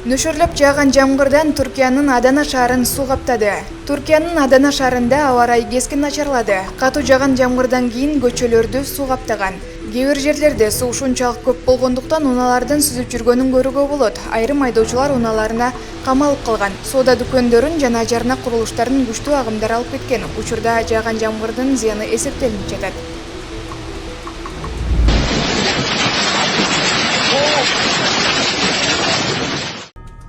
Нөшөрлөп жааган жамгырдан Түркиянын Адана шаарын суу каптады. Туркиянын Адана шаарында аба ырайы кескин начарлады. Катуу жааган жамгырдан кийин көчөлөрдү суу каптаган. Кээ бир жерлерде суу ушунчалык көп болгондуктан унаалардын сүзүп жүргөнүн көрүүгө болот. Айрым айдоочулар унааларына камалып калган. Соода дүкөндөрүн жана жарнак курулуштарын күчтүү агымдар алып кеткен. Учурда жааган жамгырдын зыяны эсептелип жатат.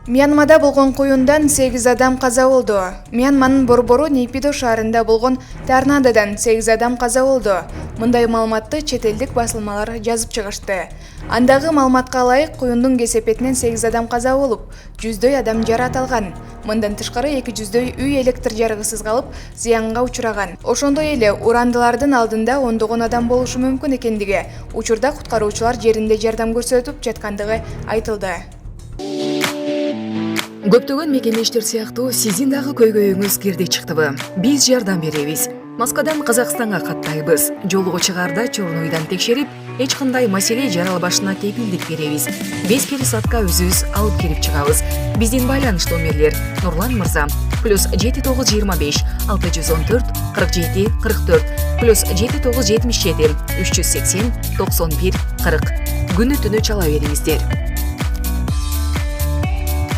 Мьянмада болгон куюндан 8 адам каза болду. Мьянманын борбору Нейпидо шаарында болгон торнадодан 8 адам каза болду. Мындай маалыматты чет элдик басылмалар жазып чыгышты. Андагы маалыматка ылайык, куюндун кесепетинен 8 адам каза болуп, 100дөй адам жаракат алган. Мындан тышкары 200дөй үй электр жарыгысыз калып, зыянга учураган. Ошондой эле урандылардын алдында ондогон адам болушу мүмкүн экендиги, учурда куткаруучулар жеринде жардам көрсөтүп жаткандыгы айтылды. Көптөгөн мекемештер сыяктуу сиздин дагы көйгөйүңүз кирди чыктыбы? Биз жардам беребиз. Москвадан Казакстанга каттайбыз. Жолго чыгаарда чорунуйдан текшерип, эч кандай маселе жаралбашына кепилдик беребиз. 5 пересадка өзүбүз алып келип чыгабыз. Биздин байланыш номерлер: Нурлан мырза +7925 614 47 44 +7977 380 91 40. Күнү түнү чала бериңиздер.